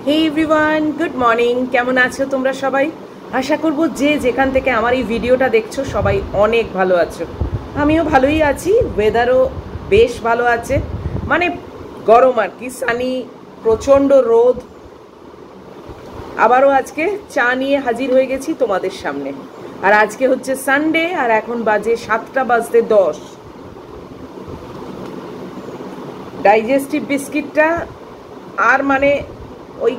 হে everyone, good morning. কেমন আছো তোমরা সবাই? আশা করব যে যেখান থেকে আমার এই ভিডিওটা দেখছো সবাই অনেক ভালো আছো। আমিও ভালোই আছি, ওয়েদারও বেশ ভালো আছে, মানে গরম আর কি, সানি, প্রচণ্ড রোদ। আবারও আজকে চা নিয়ে হাজির হয়ে গেছি তোমাদের সামনে। আর আজকে হচ্ছে সানডে, আর এখন বাজে 7:10। ডাইজেস্টিভ বিস্কিটটা আর মানে ওই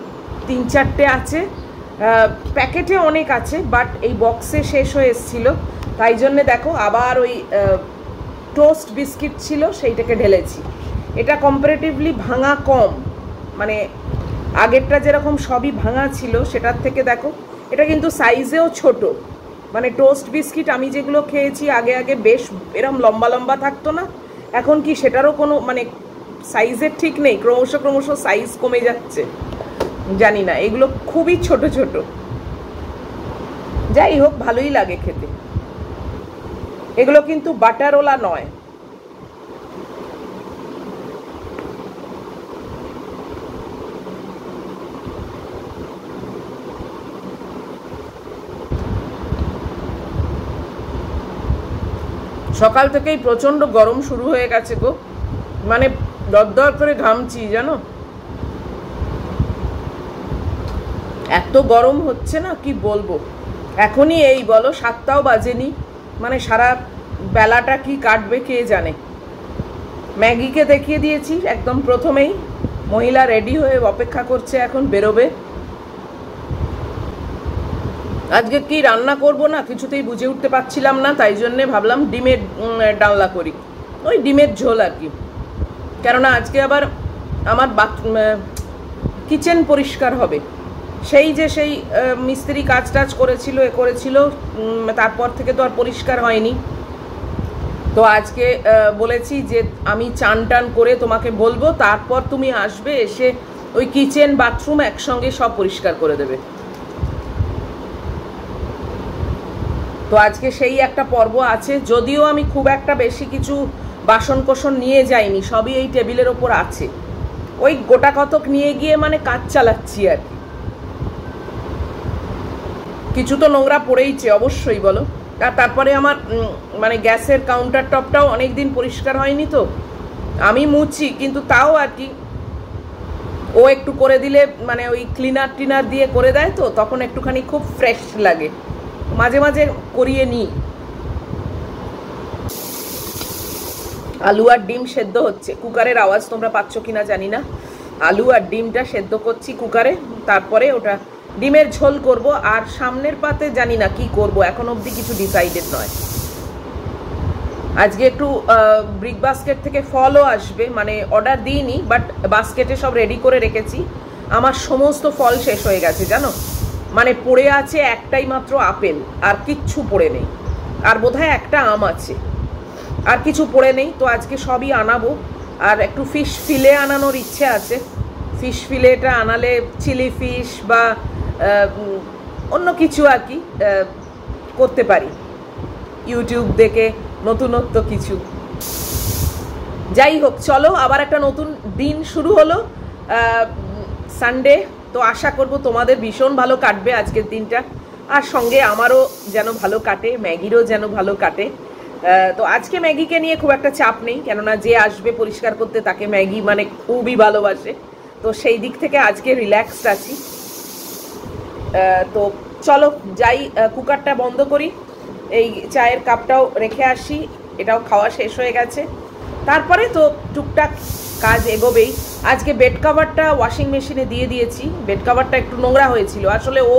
3-4টে আছে, প্যাকেটে অনেক আছে, বাট এই বক্সে শেষ হয়ে এসেছিল, তাই জন্যে দেখো আবার ওই টোস্ট বিস্কিট ছিল সেইটাকে ঢেলেছি। এটা কম্পারেটিভলি ভাঙা কম, মানে আগেরটা যেরকম সবই ভাঙা ছিল সেটার থেকে দেখো এটা কিন্তু সাইজেও ছোট। মানে টোস্ট বিস্কিট আমি যেগুলো খেয়েছি আগে আগে বেশ এরম লম্বা লম্বা থাকতো না, এখন কি সেটারও কোনো মানে সাইজের ঠিক নেই, ক্রমশ ক্রমশ সাইজ কমে যাচ্ছে। জানি না, এগুলো খুবই ছোট ছোট। যাই হোক, ভালোই লাগে খেতে। এগুলো কিন্তু বাটারওয়ালা নয়। সকাল থেকেই প্রচণ্ড গরম শুরু হয়ে গেছে গো, মানে দরদর করে ঘামছি জানো, এত গরম হচ্ছে না কি বলবো। এখনই এই বলো 7টাও বাজেনি, মানে সারা বেলাটা কি কাটবে কে জানে। ম্যাগিকে দেখিয়ে দিয়েছি একদম প্রথমেই, মহিলা রেডি হয়ে অপেক্ষা করছে, এখন বেরোবে। আজকে কি রান্না করব না কিছুতেই বুঝে উঠতে পারছিলাম না, তাই জন্যে ভাবলাম ডিমের ডালনা করি, ওই ডিমের ঝোল আর কি। কেননা আজকে আবার আমার কিচেন পরিষ্কার হবে। সেই যে সেই মিস্ত্রি কাজ টাজ করেছিল, তারপর থেকে তো আর পরিষ্কার হয়নি। তো আজকে বলেছি যে আমি চান টান করে তোমাকে বলবো, তারপর তুমি আসবে, এসে ওই কিচেন বাথরুম একসঙ্গে সব পরিষ্কার করে দেবে। তো আজকে সেই একটা পর্ব আছে, যদিও আমি খুব একটা বেশি কিছু বাসন কোসন নিয়ে যাইনি, সবই এই টেবিলের ওপর আছে, ওই গোটা কতক নিয়ে গিয়ে মানে কাজ চালাচ্ছি আর কি। কিছু তো নোংরা পড়েইছে অবশ্যই বলো। আর তারপরে আমার মানে গ্যাসের কাউন্টার টপটাও অনেক দিন পরিষ্কার হয়নি, তো আমি মুছি, কিন্তু তাও আর কি ও একটু করে দিলে, মানে ওই ক্লিনার টিনার দিয়ে করে দেয়, তো তখন একটুখানি খুব ফ্রেশ লাগে, মাঝে মাঝে করিয়ে নিই। আলু আর ডিম সেদ্ধ হচ্ছে, কুকারের আওয়াজ তোমরা পাচ্ছ কিনা জানি না। আলু আর ডিমটা সেদ্ধ করছি কুকারে, তারপরে ওটা ডিমের ঝোল করব। আর সামনের পাতে জানি না কি করব, এখন অবধি কিছু ডিসাইডেড নয়। আজকে একটু ব্রিক বাস্কেট থেকে ফলও আসবে, মানে অর্ডার দিইনি, বাট বাস্কেটে সব রেডি করে রেখেছি। আমার সমস্ত ফল শেষ হয়ে গেছে জানো, মানে পড়ে আছে একটাই মাত্র আপেল, আর কিচ্ছু পড়ে নেই, আর বোধহয় একটা আম আছে, আর কিছু পড়ে নেই। তো আজকে সবই আনাবো। আর একটু ফিশ ফিলে আনানোর ইচ্ছে আছে, ফিশ ফিলেটা আনালে চিলি ফিশ বা অন্য কিছু আর কি করতে পারি, ইউটিউব দেখে নতুনত্ব কিছু। যাই হোক, চলো আবার একটা নতুন দিন শুরু হলো, সানডে। তো আশা করব তোমাদের ভীষণ ভালো কাটবে আজকের দিনটা, আর সঙ্গে আমারও যেন ভালো কাটে, ম্যাগিরও যেন ভালো কাটে। তো আজকে ম্যাগিকে নিয়ে খুব একটা চাপ নেই, কেননা যে আসবে পরিষ্কার করতে তাকে ম্যাগি মানে খুবই ভালোবাসে, তো সেই দিক থেকে আজকে রিল্যাক্সড আছি। তো চলো যাই, কুকারটা বন্ধ করি, এই চায়ের কাপটাও রেখে আসি, এটাও খাওয়া শেষ হয়ে গেছে, তারপরে তো টুকটাক কাজ এগোবেই। আজকে বেড কাভারটা ওয়াশিং মেশিনে দিয়ে দিয়েছি, বেড কাভারটা একটু নোংরা হয়েছিল আসলে। ও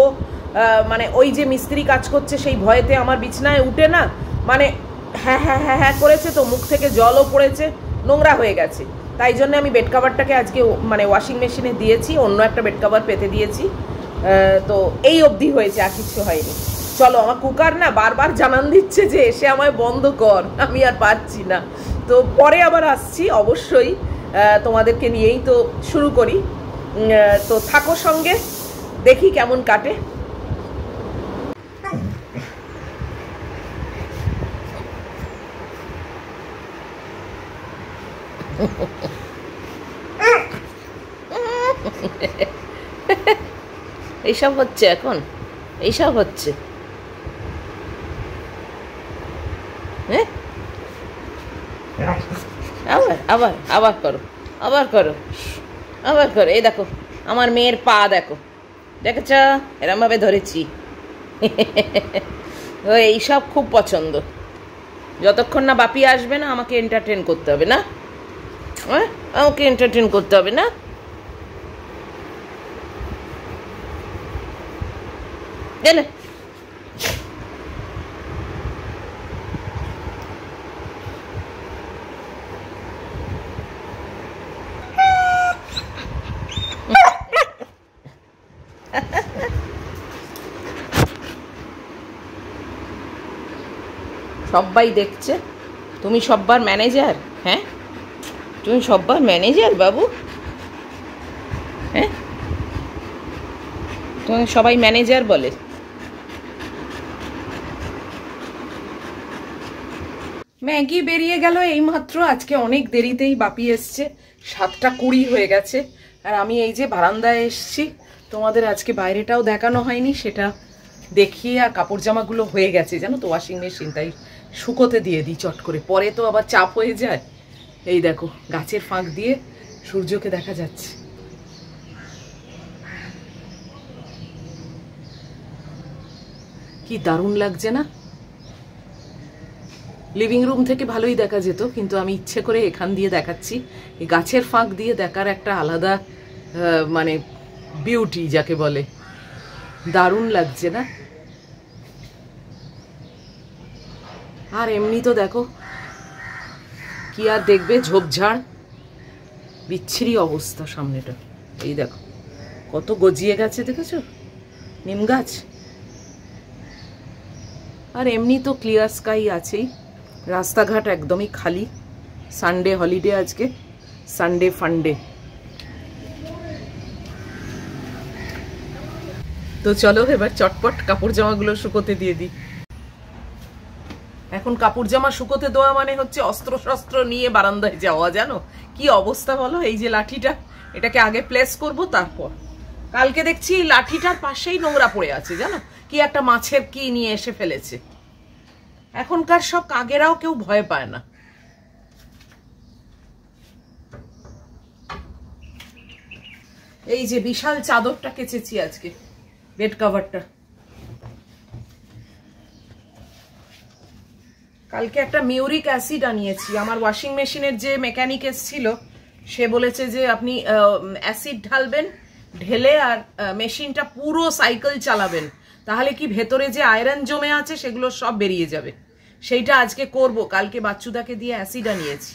মানে ওই যে মিস্ত্রি কাজ করছে সেই ভয়েতে আমার বিছনায় উঠে না, মানে হ্যাঁ হ্যাঁ হ্যাঁ হ্যাঁ করেছে, তো মুখ থেকে জলও পড়েছে, নোংরা হয়ে গেছে। তাই জন্য আমি বেড কাভারটাকে আজকে মানে ওয়াশিং মেশিনে দিয়েছি, অন্য একটা বেড কাভার পেতে দিয়েছি। তো এই অবধি হয়েছে, আর কিছু হয়নি। চলো, আমার কুকার না বারবার জানান দিচ্ছে যে এসে আমায় বন্ধ কর, আমি আর পারছি না। তো পরে আবার আসছি অবশ্যই, তোমাদেরকে নিয়েই তো শুরু করি। তো থাকো সঙ্গে, দেখি কেমন কাটে। এইসব হচ্ছে এখন, এইসব হচ্ছে। হ্যাঁ, আবার আবার আবার করো, আবার করো, আবার করো। এই দেখো আমার মেয়ের পা দেখো, দেখেছ এরমভাবে ধরেছি। ও এইসব খুব পছন্দ। যতক্ষণ না বাপি আসবে না আমাকে এন্টারটেন করতে হবে না, হ্যাঁ আমাকে এন্টারটেন করতে হবে না। জানে সবাই দেখছে, তুমি সব্বার ম্যানেজার? হ্যাঁ তুমি সব্বার ম্যানেজার বাবু? হ্যাঁ তোমাকে সবাই ম্যানেজার বলে? ম্যাগি বেরিয়ে গেল এইমাত্র। আজকে অনেক দেরিতেই বাপি এসছে, 7:20 হয়ে গেছে। আর আমি এই যে বারান্দায় এসছি, তোমাদের আজকে বাইরেটাও দেখানো হয়নি, সেটা দেখিয়ে। আর কাপড় জামাগুলো হয়ে গেছে জানো তো ওয়াশিং মেশিন, তাই শুকোতে দিয়ে দিই চট করে, পরে তো আবার চাপ হয়ে যায়। এই দেখো গাছের ফাঁক দিয়ে সূর্যকে দেখা যাচ্ছে। কি দারুণ লাগছে না? লিভিং রুম থেকে ভালোই দেখা যেত, কিন্তু আমি ইচ্ছে করে এখান দিয়ে দেখাচ্ছি। এই গাছের ফাঁক দিয়ে দেখার একটা আলাদা মানে বিউটি যাকে বলে, দারুণ লাগছে না? আর এমনি তো দেখো কি আর দেখবে, ঝোপঝাড়, বিচ্ছিরি অবস্থা সামনেটা। এই দেখো কত গজিয়ে গেছে, দেখেছো নিম গাছ। আর এমনি তো ক্লিয়ার স্কাই আছেই, রাস্তাঘাট একদমই খালি। সানডে হলিডে আজকে, সানডে ফান্ডে। তো চলো এবার চটপট কাপড় জামাগুলো শুকোতে দিয়ে দিই। এখন কাপড় জামা শুকোতে দেওয়া মানে হচ্ছে অস্ত্র শস্ত্র নিয়ে বারান্দায় যাওয়া, জানো কি অবস্থা বলো? এই যে লাঠিটা, এটাকে আগে প্লেস করব, তারপর কালকে দেখছি এই লাঠিটার পাশেই নোংরা পড়ে আছে, জানো কি একটা মাছের কি নিয়ে এসে ফেলেছে। এখনকার সব কাকেরাও কেউ ভয় পায় না। এই যে বিশাল চাদরটা কেচেছি আজকে, বেড কভারটা। কালকে একটা মিউরিক অ্যাসিড আনিয়েছি। আমার ওয়াশিং মেশিনের যে মেকানিক এসেছিল সে বলেছে যে আপনি অ্যাসিড ঢালবেন, ঢেলে আর মেশিনটা পুরো সাইকেল চালাবেন, তাহলে কি ভেতরে যে আয়রন জমে আছে সেগুলো সব বেরিয়ে যাবে। সেইটা আজকে করব। কালকে বাচ্চুদাকে দিয়ে অ্যাসিড আনিয়েছি।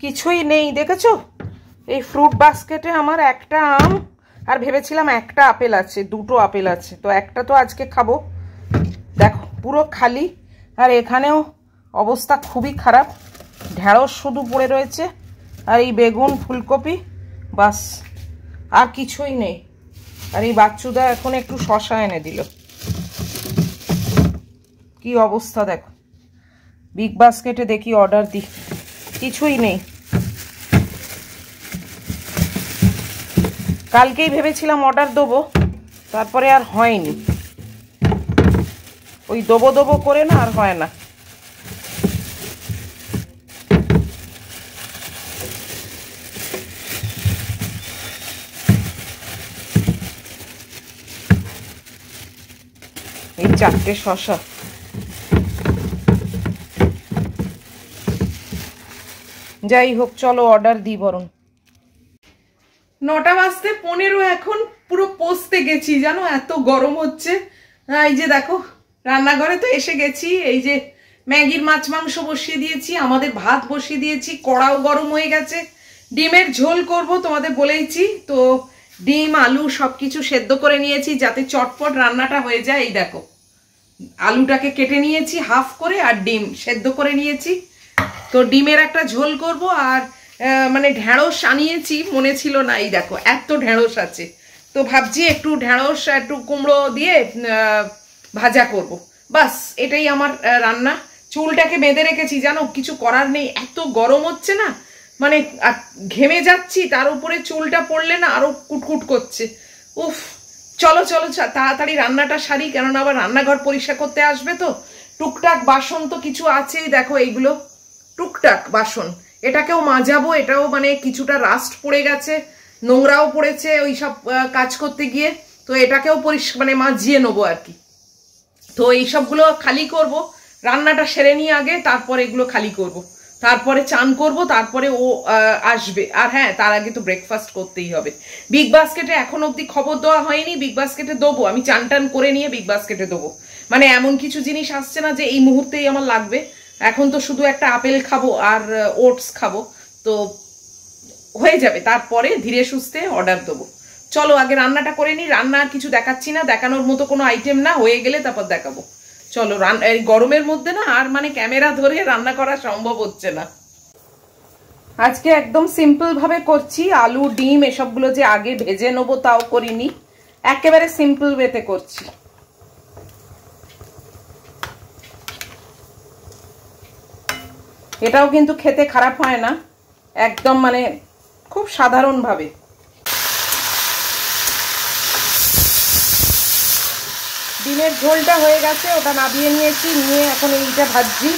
কিছুই নেই দেখেছো? এই ফ্রুট বাস্কেটে আমার একটা আম, আর ভেবেছিলাম একটা আপেল আছে, দুটো আপেল আছে, তো একটা তো আজকে খাবো। দেখো পুরো খালি। আর এখানেও অবস্থা খুবই খারাপ, ঢেঁড়স শুধু পড়ে রয়েছে, আর এই বেগুন ফুলকপি, বাস আর কিছুই নেই। আর এই বাচ্চুদা এখন একটু শশা এনে দিল। কি অবস্থা দেখো। বিগ বাস্কেটে দেখি অর্ডার দিই, কিছুই নেই। কালকেই ভেবেছিলাম অর্ডার দেবো, তারপরে আর হয়নি। ওই দেবো দেবো করে না আর হয় না। এই 4টে শশা। যাই হোক, চলো অর্ডার দিই বরং। 9টা বাজতে 15 এখন, পুরো পচতে গেছি জানো, এত গরম হচ্ছে। এই যে দেখো রান্নাঘরে তো এসে গেছি, এই যে ম্যাগির মাছ মাংস বসিয়ে দিয়েছি, আমাদের ভাত বসিয়ে দিয়েছি, কড়াও গরম হয়ে গেছে। ডিমের ঝোল করব তোমাদের বলেইছি তো, ডিম আলু সবকিছু সেদ্ধ করে নিয়েছি যাতে চটপট রান্নাটা হয়ে যায়। এই দেখো আলুটাকে কেটে নিয়েছি হাফ করে, আর ডিম সেদ্ধ করে নিয়েছি। তো ডিমের একটা ঝোল করব, আর মানে ঢেঁড়স আনিয়েছি, মনে ছিল না, এই দেখো এত ঢেঁড়স আছে। তো ভাবছি একটু ঢেঁড়স একটু কুমড়ো দিয়ে ভাজা করব, বাস এটাই আমার রান্না। চুলটাকে বেঁধে রেখেছি জানো, কিছু করার নেই, এত গরম হচ্ছে না, মানে ঘেমে যাচ্ছি, তার উপরে চুলটা পড়লে না আরো কুটকুট করছে। উফ, চলো চলো তাড়াতাড়ি রান্নাটা সারি, কেননা আবার রান্নাঘর পরিষ্কার করতে আসবে তো। টুকটাক বাসন তো কিছু আছেই, দেখো এইগুলো টুকটাক বাসন, এটাকেও মাজাবো, এটাও মানে কিছুটা রাস্ট পড়ে গেছে, নোংরাও পড়েছে ওই সব কাজ করতে গিয়ে, তো এটাকেও মানে মাজিয়ে নেবো আর কি। তো এইসবগুলো খালি করব, রান্নাটা সেরে নিয়ে আগে, তারপর এগুলো খালি করব, তারপরে চান করব, তারপরে ও আসবে। আর হ্যাঁ, তার আগে তো ব্রেকফাস্ট করতেই হবে। বিগ বাস্কেটে এখন অবধি খবর দেওয়া হয়নি, বিগ বাস্কেটে দেবো, আমি চান টান করে নিয়ে বিগ বাস্কেটে দেবো। মানে এমন কিছু জিনিস আসছে না যে এই মুহূর্তেই আমার লাগবে, এখন তো শুধু একটা আপেল খাবো আর ওটস খাবো, তো হয়ে যাবে, তারপরে ধীরে সুস্থে অর্ডার দেবো। চলো আগে রান্নাটা করে নিই, রান্না আর কিছু দেখাচ্ছি না, দেখানোর মতো কোনো আইটেম না, হয়ে গেলে তারপর দেখাবো। চলো, এই গরমের মধ্যে না আর মানে ক্যামেরা ধরে রান্না করা সম্ভব হচ্ছে না। আজকে একদম সিম্পল ভাবে করছি, আলু ডিম এসবগুলো যে আগে ভেজে নেবো তাও করিনি, একেবারে সিম্পল ওয়েতে করছি। এটাও কিন্তু খেতে খারাপ হয় না, একদম মানে খুব সাধারণ ভাবে। ডিমের ঝোলটা হয়ে গেছে, ওটা নামিয়ে নিয়েছি, নিয়ে এখন এইটা ভাজছি।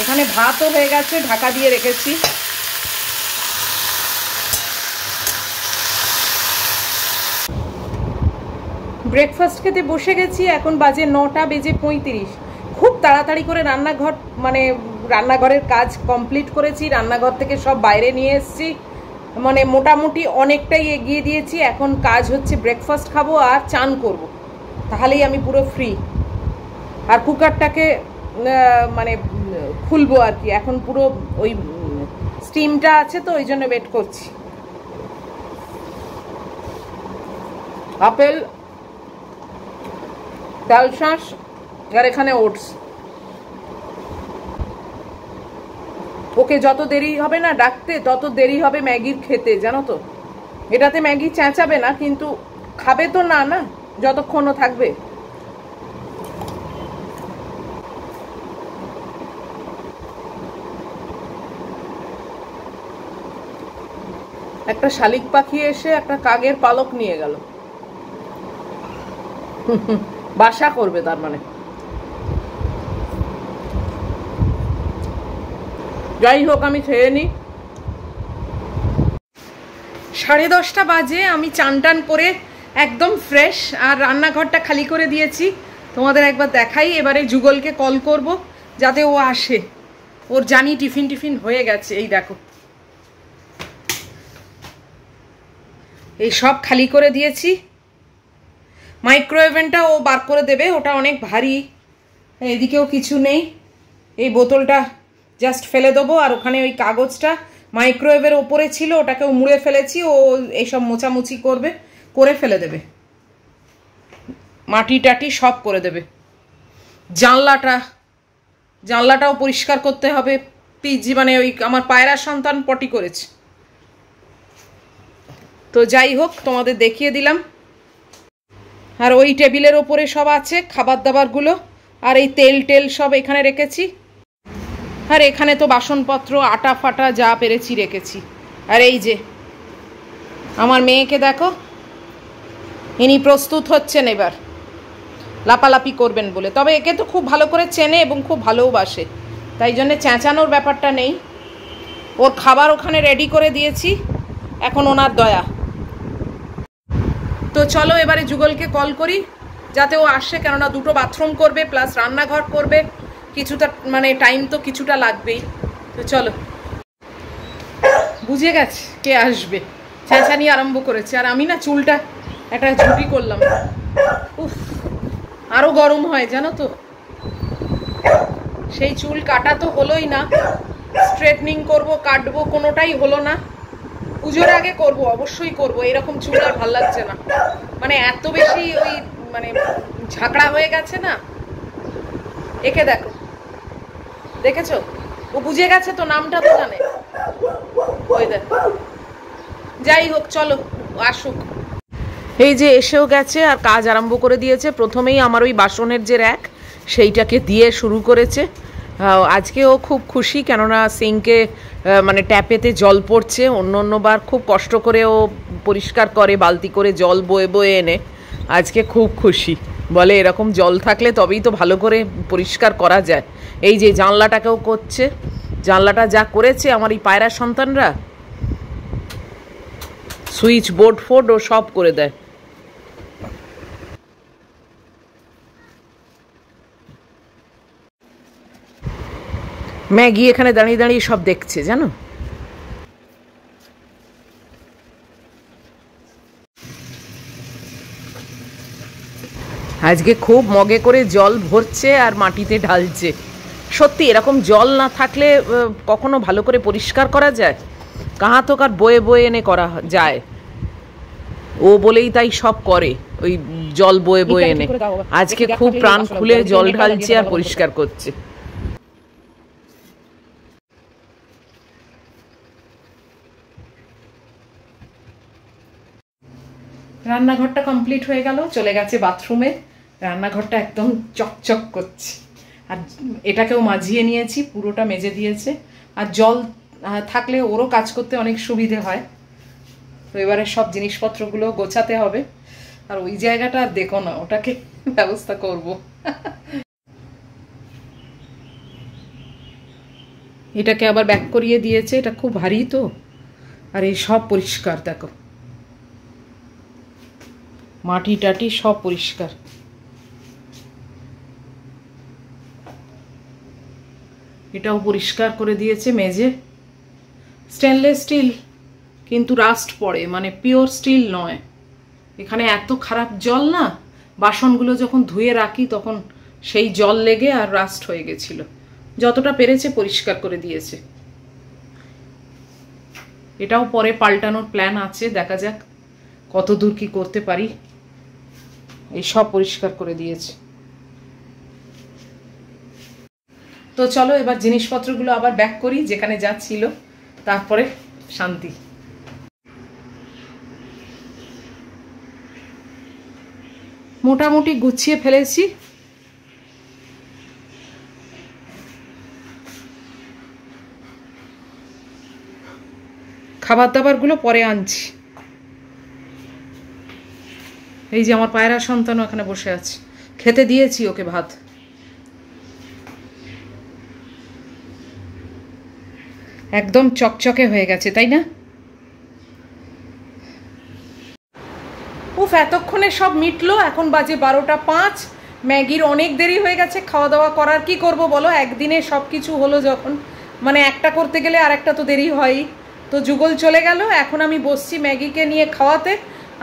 এখানে ভাতও হয়ে গেছে, ঢাকা দিয়ে রেখেছি। ব্রেকফাস্ট খেতে বসে গেছি, এখন বাজে 9টা বেজে 35। খুব তাড়াতাড়ি করে রান্নাঘর মানে রান্নাঘরের কাজ কমপ্লিট করেছি, রান্নাঘর থেকে সব বাইরে নিয়ে এসেছি, মানে মোটামুটি অনেকটাই এগিয়ে দিয়েছি। এখন কাজ হচ্ছে ব্রেকফাস্ট খাবো আর চান করব, তাহলেই আমি পুরো ফ্রি। আর কুকারটাকে মানে খুলবো আর কি, এখন পুরো ওই স্টিমটা আছে তো ওই জন্য ওয়েট করছি। আপেল, ডাল শাঁস, আর এখানে ওটস। ওকে যত দেরি হবে না ডাকতে, তত দেরি হবে ম্যাগির খেতে, জানো তো। এটাতে ম্যাগি চেঁচাবে না, কিন্তু খাবে তো না না যতক্ষণও থাকবে। একটা শালিক পাখি এসে একটা কাকের পালক নিয়ে গেল, বাসা করবে তার মানে। যাই হোক, আমি খেয়ে নিই। 10:30 বাজে, আমি চান টান করে একদম ফ্রেশ, আর রান্নাঘরটা খালি করে দিয়েছি। তোমাদের একবার দেখাই। এবারে যুগলকে কল করব যাতে ও আসে, ওর জানি টিফিন হয়ে গেছে। এই দেখো, এই সব খালি করে দিয়েছি। মাইক্রোওয়েভেনটা ও বার করে দেবে, ওটা অনেক ভারী, এদিকেও কিছু নেই। এই বোতলটা জাস্ট ফেলে দেবো, আর ওখানে ওই কাগজটা মাইক্রোওয়েভের ওপরে ছিল, ওটাকেও মুড়ে ফেলেছি। ও এইসব মোছামুছি করবে, করে ফেলে দেবে, মাটি টাটি সব করে দেবে। জানলাটাও পরিষ্কার করতে হবে, মানে ওই আমার পায়রা সন্তান পটি করেছে। তো যাই হোক, তোমাদের দেখিয়ে দিলাম। আর ওই টেবিলের ওপরে সব আছে খাবার দাবারগুলো, আর এই তেল সব এখানে রেখেছি। আর এখানে তো বাসনপত্র আটা ফাটা যা পেরেছি রেখেছি। আর এই যে আমার মেয়েকে দেখো, ইনি প্রস্তুত হচ্ছেন এবার লাপালাপি করবেন বলে। তবে একে তো খুব ভালো করে চেনে এবং খুব ভালোবাসে, তাই জন্যে চেঁচানোর ব্যাপারটা নেই। ওর খাবার ওখানে রেডি করে দিয়েছি, এখন ওনার দয়া। তো চলো এবারে যুগলকে কল করি যাতে ও আসে, কেননা দুটো বাথরুম করবে প্লাস রান্নাঘর করবে, কিছুটা মানে টাইম তো কিছুটা লাগবেই। তো চলো। বুঝে গেছে কে আসবে, চেঁচানি আরম্ভ করেছে। আর আমি না চুলটা একটা ঝুঁটি করলাম, উফ আরো গরম হয় জানো তো। সেই চুল কাটা তো হলোই না, স্ট্রেটনিং করব কাটবো কোনোটাই হলো না। পুজোর আগে করব, অবশ্যই করব। এরকম চুল আর ভাল লাগছে না, মানে এত বেশি ওই মানে ঝাঁকড়া হয়ে গেছে না। একে দেখো, দেখেছো? ও বুঝে গেছে তো, নামটা তো জানে। ওই দেখ, যাই হোক চলো আসুক। এই যে এসেও গেছে আর কাজ আরম্ভ করে দিয়েছে। প্রথমেই আমার ওই বাসনের যে র্যাক সেইটাকে দিয়ে শুরু করেছে। আজকে ও খুব খুশি, কেননা সিঙ্কে মানে ট্যাপেতে জল পড়ছে। অন্যবার খুব কষ্ট করে ও পরিষ্কার করে বালতি করে জল বয়ে বয়ে এনে। আজকে খুব খুশি, বলে এরকম জল থাকলে তবেই তো ভালো করে পরিষ্কার করা যায়। এই যে জানলাটাকেও করছে, জানলাটা যা করেছে আমার এই পায়রা সন্তানরা, সুইচ বোর্ড ফোর্ড ও সব করে দেয়। ম্যাগি এখানে দাঁড়িয়ে দাঁড়িয়ে সব দেখছে জানো। আজকে খুব মগে করে জল ভরছে আর মাটিতে ঢালছে। সত্যি এরকম জল না থাকলে কখনো ভালো করে পরিষ্কার করা যায়? কাহা তো কার বয়ে বয়ে এনে করা যায়, ও বলেই তাই সব করে ওই জল বয়ে বয়ে এনে। আজকে খুব প্রাণ খুলে জল ঢালছে আর পরিষ্কার করছে। রান্নাঘরটা কমপ্লিট হয়ে গেল, চলে গেছে বাথরুমে। রান্নাঘরটা একদম চকচক করছে। আর এটাকেও মাজিয়ে নিয়েছি, পুরোটা মেজে দিয়েছে। আর জল থাকলে ওরও কাজ করতে অনেক সুবিধে হয়। তো এবারে সব জিনিসপত্রগুলো গোছাতে হবে। আর ওই জায়গাটা আর দেখো না, ওটাকে ব্যবস্থা করব। এটাকে আবার ব্যাক করিয়ে দিয়েছে, এটা খুব ভারী তো। আর এই সব পরিষ্কার দেখো, মাটি টাটি সব পরিষ্কার। এটাও পরিষ্কার করে দিয়েছে মেজে। স্টেনলেস স্টিল কিন্তু রাস্ট পড়ে, মানে পিওর স্টিল নয়। এখানে এত খারাপ জল না, বাসনগুলো যখন ধুয়ে রাখি তখন সেই জল লেগে আর রাস্ট হয়ে গেছিল। যতটা পেরেছে পরিষ্কার করে দিয়েছে। এটাও পরে পাল্টানোর প্ল্যান আছে, দেখা যাক কত দূর কি করতে পারি। এই সব পরিষ্কার করে দিয়েছে। তো চলো এবার জিনিসপত্রগুলো আবার ব্যাক করি যেখানে যা ছিল, তারপরে শান্তি। মোটামুটি গুছিয়ে ফেলেছি। খাবার দাবারগুলো পরে আনছি। এই যে আমার পায়রা সন্তানও এখানে বসে আছে, খেতে দিয়েছি ওকে ভাত। একদম চকচকে হয়ে গেছে, তাই না? উফ, এতক্ষণে সব মিটলো। এখন বাজে 12টা 5। ম্যাগির অনেক দেরি হয়ে গেছে খাওয়া দাওয়া করার। কি করব বলো, একদিনে সব কিছু হলো যখন, মানে একটা করতে গেলে আর একটা তো দেরি হয়ই। তো যুগল চলে গেল, এখন আমি বসছি ম্যাগিকে নিয়ে খাওয়াতে।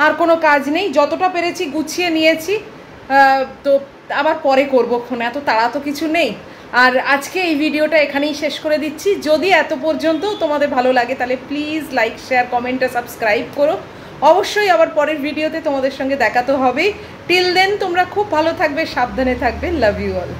আর কোনো কাজ নেই, যতটা পেরেছি গুছিয়ে নিয়েছি। তো আবার পরে করবো, এত তাড়া তো কিছু নেই। আর আজকে এই ভিডিওটা এখানেই শেষ করে দিচ্ছি। যদি এত পর্যন্ত তোমাদের ভালো লাগে তাহলে প্লিজ লাইক শেয়ার কমেন্ট আর সাবস্ক্রাইব করো। অবশ্যই আবার পরের ভিডিওতে তোমাদের সঙ্গে দেখা তো হবেই। টিল দেন তোমরা খুব ভালো থাকবে, সাবধানে থাকবে। Love you all.